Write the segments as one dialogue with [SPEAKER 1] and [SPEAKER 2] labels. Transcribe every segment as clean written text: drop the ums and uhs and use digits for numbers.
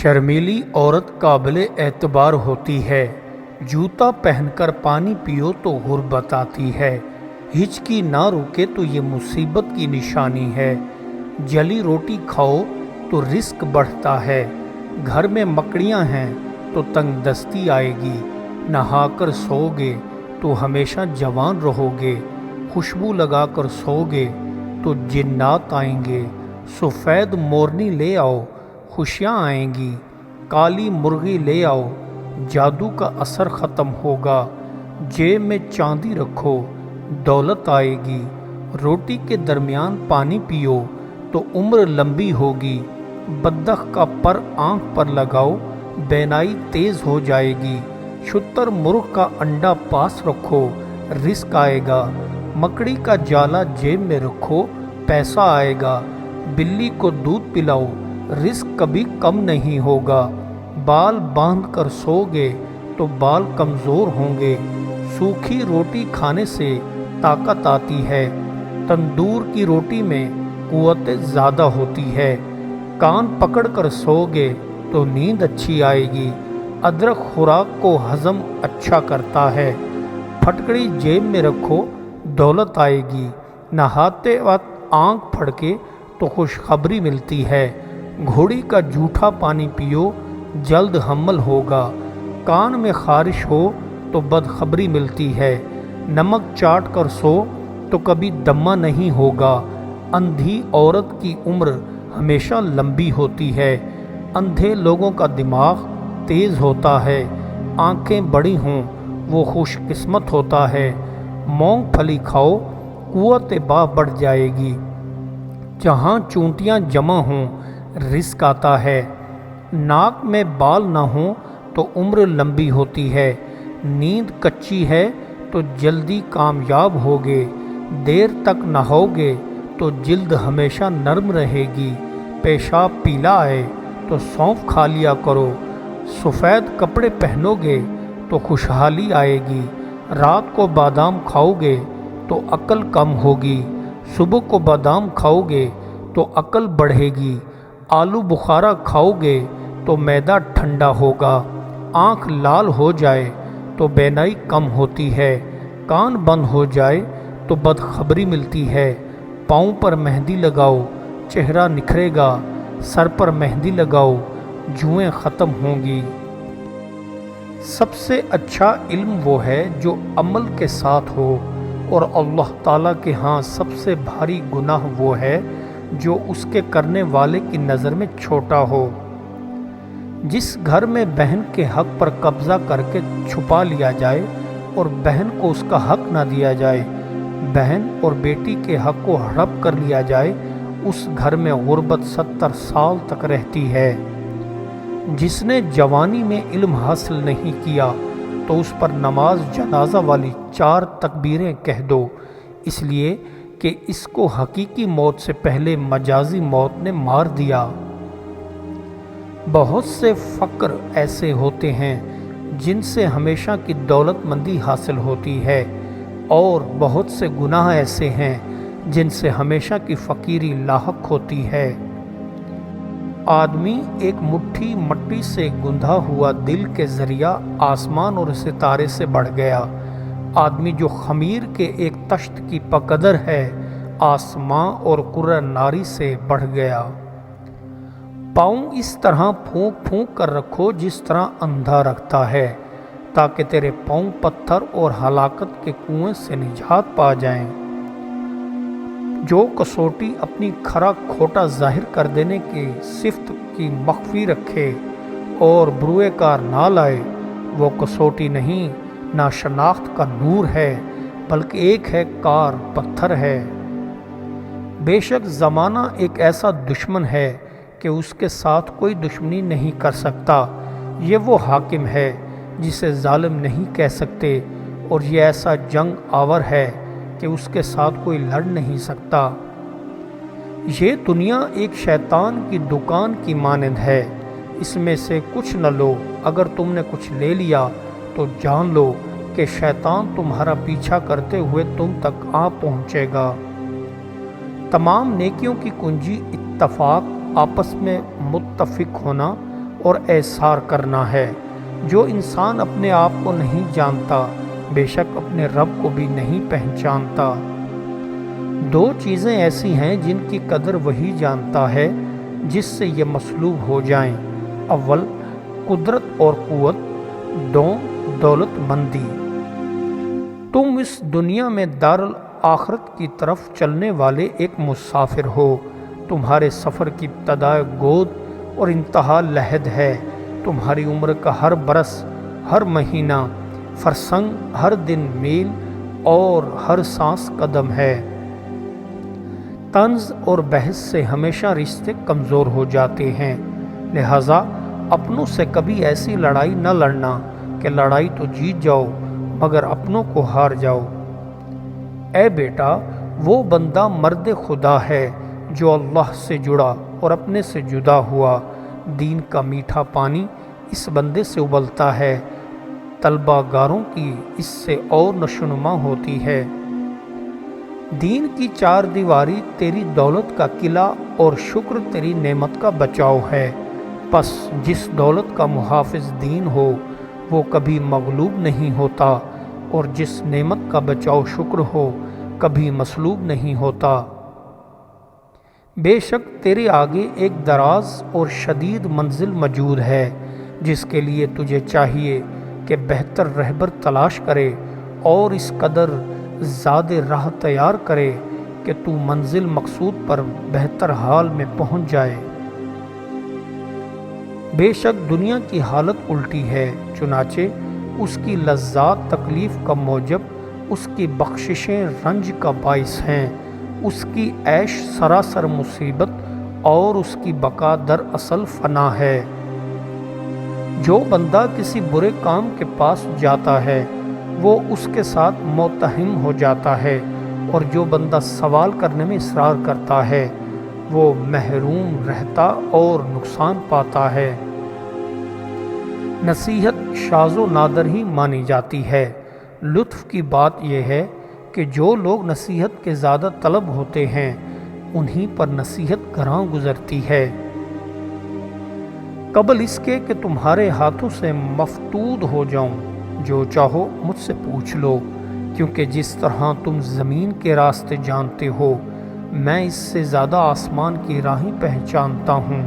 [SPEAKER 1] شرمیلی عورت قابل اعتبار ہوتی ہے، جوتا پہن کر پانی پیو تو غربت آتی ہے، ہچکی نہ رکے تو یہ مصیبت کی نشانی ہے، جلی روٹی کھاؤ تو رزق بڑھتا ہے، گھر میں مکڑیاں ہیں تو تنگ دستی آئے گی، نہا کر سو گے تو ہمیشہ جوان رہو گے، خوشبو لگا کر سو گے تو جنات آئیں گے، سفید مورنی لے آؤ خوشیاں آئیں گی، کالی مرغی لے آؤ جادو کا اثر ختم ہوگا، جیب میں چاندی رکھو دولت آئے گی، روٹی کے درمیان پانی پیو تو عمر لمبی ہوگی، بدخ کا پر آنکھ پر لگاؤ بینائی تیز ہو جائے گی، شتر مرغ کا انڈا پاس رکھو رزق آئے گا، مکڑی کا جالا جیب میں رکھو پیسہ آئے گا، بلی کو دودھ پلاؤ رزق کبھی کم نہیں ہوگا، بال باندھ کر سو گے تو بال کمزور ہوں گے، سوکھی روٹی کھانے سے طاقت آتی ہے، تندور کی روٹی میں قوت زیادہ ہوتی ہے، کان پکڑ کر سو گے تو نیند اچھی آئے گی، ادرک خوراک کو ہضم اچھا کرتا ہے، پھٹکڑی جیب میں رکھو دولت آئے گی، نہاتے وقت آنکھ پھڑکے تو خوشخبری ملتی ہے، گھوڑی کا جھوٹا پانی پیو جلد حمل ہوگا، کان میں خارش ہو تو بدخبری ملتی ہے، نمک چاٹ کر سو تو کبھی دمہ نہیں ہوگا، اندھی عورت کی عمر ہمیشہ لمبی ہوتی ہے، اندھے لوگوں کا دماغ تیز ہوتا ہے، آنکھیں بڑی ہوں وہ خوش قسمت ہوتا ہے، مونگ پھلی کھاؤ قوت باہ بڑھ جائے گی، جہاں چونٹیاں جمع ہوں رزق آتا ہے، ناک میں بال نہ ہوں تو عمر لمبی ہوتی ہے، نیند کچی ہے تو جلدی کامیاب ہوگے، دیر تک نہاؤ گے تو جلد ہمیشہ نرم رہے گی، پیشاب پیلا آئے تو سونف کھا لیا کرو، سفید کپڑے پہنو گے تو خوشحالی آئے گی، رات کو بادام کھاؤ گے تو عقل کم ہوگی، صبح کو بادام کھاؤ گے تو عقل بڑھے گی، آلو بخارا کھاؤ گے تو معدہ ٹھنڈا ہوگا، آنکھ لال ہو جائے تو بینائی کم ہوتی ہے، کان بند ہو جائے تو بدخبری ملتی ہے، پاؤں پر مہندی لگاؤ چہرہ نکھرے گا، سر پر مہندی لگاؤ جوئیں ختم ہوں گی۔ سب سے اچھا علم وہ ہے جو عمل کے ساتھ ہو، اور اللہ تعالیٰ کے ہاں سب سے بھاری گناہ وہ ہے جو اس کے کرنے والے کی نظر میں چھوٹا ہو۔ جس گھر میں بہن کے حق پر قبضہ کر کے چھپا لیا جائے اور بہن کو اس کا حق نہ دیا جائے، بہن اور بیٹی کے حق کو ہڑپ کر لیا جائے، اس گھر میں غربت 70 سال تک رہتی ہے۔ جس نے جوانی میں علم حاصل نہیں کیا تو اس پر نماز جنازہ والی 4 تکبیریں کہہ دو، اس لیے کہ اس کو حقیقی موت سے پہلے مجازی موت نے مار دیا۔ بہت سے فقر ایسے ہوتے ہیں جن سے ہمیشہ کی دولت مندی حاصل ہوتی ہے، اور بہت سے گناہ ایسے ہیں جن سے ہمیشہ کی فقیری لاحق ہوتی ہے۔ آدمی ایک مٹھی مٹی سے گندھا ہوا دل کے ذریعہ آسمان اور ستارے سے بڑھ گیا، آدمی جو خمیر کے ایک تشت کی پقدر ہے آسماں اور کرہ ناری سے بڑھ گیا۔ پاؤں اس طرح پھونک پھونک کر رکھو جس طرح اندھا رکھتا ہے، تاکہ تیرے پاؤں پتھر اور ہلاکت کے کنویں سے نجات پا جائیں۔ جو کسوٹی اپنی کھرا کھوٹا ظاہر کر دینے کی صفت کی مخفی رکھے اور بروئے کار نہ لائے، وہ کسوٹی نہیں، ناشناخت کا نور ہے، بلکہ ایک ہے کار پتھر ہے۔ بے شک زمانہ ایک ایسا دشمن ہے کہ اس کے ساتھ کوئی دشمنی نہیں کر سکتا، یہ وہ حاکم ہے جسے ظالم نہیں کہہ سکتے، اور یہ ایسا جنگ آور ہے کہ اس کے ساتھ کوئی لڑ نہیں سکتا۔ یہ دنیا ایک شیطان کی دکان کی مانند ہے، اس میں سے کچھ نہ لو، اگر تم نے کچھ لے لیا تو جان لو کہ شیطان تمہارا پیچھا کرتے ہوئے تم تک آ پہنچے گا۔ تمام نیکیوں کی کنجی اتفاق، آپس میں متفق ہونا اور ایثار کرنا ہے۔ جو انسان اپنے آپ کو نہیں جانتا بے شک اپنے رب کو بھی نہیں پہچانتا۔ دو چیزیں ایسی ہیں جن کی قدر وہی جانتا ہے جس سے یہ مصلوب ہو جائیں، اول قدرت اور قوت، دو دولت مندی۔ تم اس دنیا میں دارالآخرت کی طرف چلنے والے ایک مسافر ہو۔ تمہارے سفر کی ابتدا گود اور انتہا لحد ہے۔ تمہاری عمر کا ہر برس، ہر مہینہ فرسنگ، ہر دن میل اور ہر سانس قدم ہے۔ طنز اور بحث سے ہمیشہ رشتے کمزور ہو جاتے ہیں، لہٰذا اپنوں سے کبھی ایسی لڑائی نہ لڑنا کہ لڑائی تو جیت جاؤ مگر اپنوں کو ہار جاؤ۔ اے بیٹا، وہ بندہ مرد خدا ہے جو اللہ سے جڑا اور اپنے سے جدا ہوا۔ دین کا میٹھا پانی اس بندے سے ابلتا ہے، طلبہ گاروں کی اس سے اور نشوونما ہوتی ہے۔ دین کی چار دیواری تیری دولت کا قلعہ اور شکر تیری نعمت کا بچاؤ ہے۔ پس جس دولت کا محافظ دین ہو وہ کبھی مغلوب نہیں ہوتا، اور جس نعمت کا بچاؤ شکر ہو کبھی مصلوب نہیں ہوتا۔ بے شک تیرے آگے ایک دراز اور شدید منزل موجود ہے جس کے لیے تجھے چاہیے کہ بہتر رہبر تلاش کرے اور اس قدر زیادہ راہ تیار کرے کہ تو منزل مقصود پر بہتر حال میں پہنچ جائے۔ بے شک دنیا کی حالت الٹی ہے، چنانچہ اس کی لذات تکلیف کا موجب، اس کی بخششیں رنج کا باعث ہیں، اس کی عیش سراسر مصیبت اور اس کی بقا دراصل فنا ہے۔ جو بندہ کسی برے کام کے پاس جاتا ہے وہ اس کے ساتھ متہم ہو جاتا ہے، اور جو بندہ سوال کرنے میں اصرار کرتا ہے وہ محروم رہتا اور نقصان پاتا ہے۔ نصیحت شاذ و نادر ہی مانی جاتی ہے۔ لطف کی بات یہ ہے کہ جو لوگ نصیحت کے زیادہ طلب ہوتے ہیں انہی پر نصیحت گراں گزرتی ہے۔ قبل اس کے کہ تمہارے ہاتھوں سے مفتود ہو جاؤں، جو چاہو مجھ سے پوچھ لو، کیونکہ جس طرح تم زمین کے راستے جانتے ہو میں اس سے زیادہ آسمان کی راہیں پہچانتا ہوں۔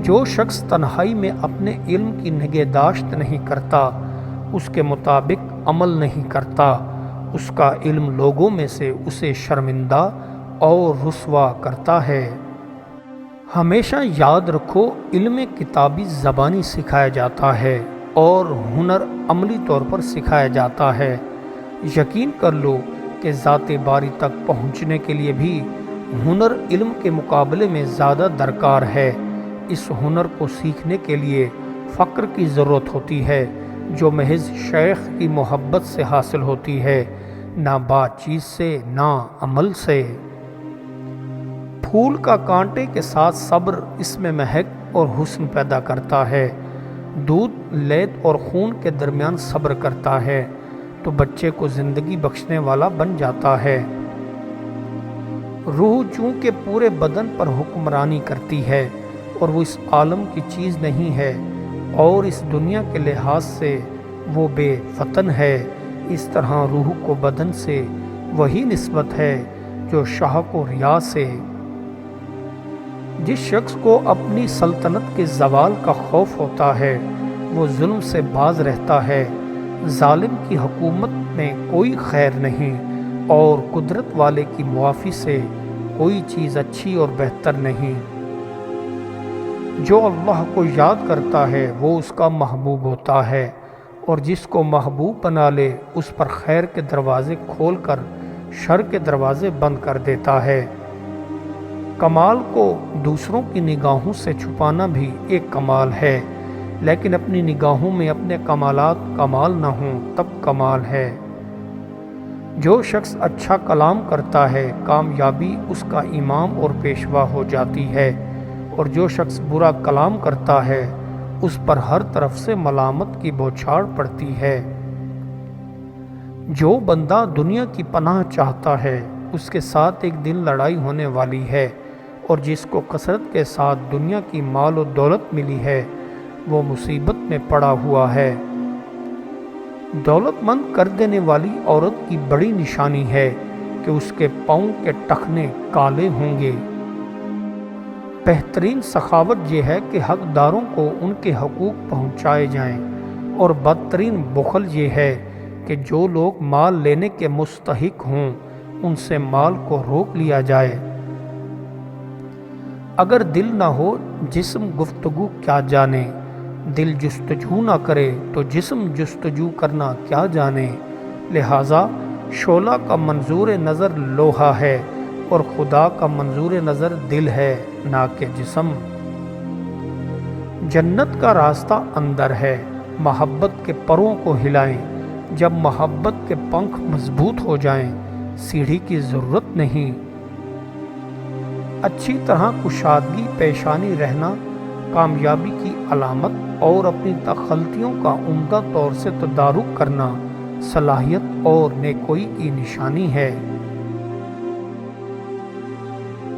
[SPEAKER 1] جو شخص تنہائی میں اپنے علم کی نگہداشت نہیں کرتا، اس کے مطابق عمل نہیں کرتا، اس کا علم لوگوں میں سے اسے شرمندہ اور رسوا کرتا ہے۔ ہمیشہ یاد رکھو، علم کتابی زبانی سکھایا جاتا ہے اور ہنر عملی طور پر سکھایا جاتا ہے۔ یقین کر لو کہ ذات باری تک پہنچنے کے لیے بھی ہنر علم کے مقابلے میں زیادہ درکار ہے۔ اس ہنر کو سیکھنے کے لیے فقر کی ضرورت ہوتی ہے جو محض شیخ کی محبت سے حاصل ہوتی ہے، نہ بات چیت سے نہ عمل سے۔ پھول کا کانٹے کے ساتھ صبر اس میں مہک اور حسن پیدا کرتا ہے۔ دودھ لیت اور خون کے درمیان صبر کرتا ہے تو بچے کو زندگی بخشنے والا بن جاتا ہے۔ روح چونکہ پورے بدن پر حکمرانی کرتی ہے اور وہ اس عالم کی چیز نہیں ہے اور اس دنیا کے لحاظ سے وہ بے فتن ہے، اس طرح روح کو بدن سے وہی نسبت ہے جو شہق و ریا سے۔ جس شخص کو اپنی سلطنت کے زوال کا خوف ہوتا ہے وہ ظلم سے باز رہتا ہے۔ ظالم کی حکومت میں کوئی خیر نہیں اور قدرت والے کی معافی سے کوئی چیز اچھی اور بہتر نہیں۔ جو اللہ کو یاد کرتا ہے وہ اس کا محبوب ہوتا ہے، اور جس کو محبوب بنا لے اس پر خیر کے دروازے کھول کر شر کے دروازے بند کر دیتا ہے۔ کمال کو دوسروں کی نگاہوں سے چھپانا بھی ایک کمال ہے، لیکن اپنی نگاہوں میں اپنے کمالات کمال نہ ہوں تب کمال ہے۔ جو شخص اچھا کلام کرتا ہے کامیابی اس کا امام اور پیشوا ہو جاتی ہے، اور جو شخص برا کلام کرتا ہے اس پر ہر طرف سے ملامت کی بوچھاڑ پڑتی ہے۔ جو بندہ دنیا کی پناہ چاہتا ہے اس کے ساتھ ایک دن لڑائی ہونے والی ہے، اور جس کو کثرت کے ساتھ دنیا کی مال و دولت ملی ہے وہ مصیبت میں پڑا ہوا ہے۔ دولت مند کر دینے والی عورت کی بڑی نشانی ہے کہ اس کے پاؤں کے ٹخنے کالے ہوں گے۔ بہترین سخاوت یہ ہے کہ حقداروں کو ان کے حقوق پہنچائے جائیں، اور بدترین بخل یہ ہے کہ جو لوگ مال لینے کے مستحق ہوں ان سے مال کو روک لیا جائے۔ اگر دل نہ ہو جسم گفتگو کیا جانے، دل جستجو نہ کرے تو جسم جستجو کرنا کیا جانے۔ لہٰذا شعلہ کا منظور نظر لوہا ہے اور خدا کا منظور نظر دل ہے نہ کہ جسم۔ جنت کا راستہ اندر ہے، محبت کے پروں کو ہلائیں، جب محبت کے پنکھ مضبوط ہو جائیں سیڑھی کی ضرورت نہیں۔ اچھی طرح کشادگی پیشانی رہنا کامیابی کی علامت اور اپنی غلطیوں کا عمدہ طور سے تدارک کرنا صلاحیت اور نیکوئی کی نشانی ہے۔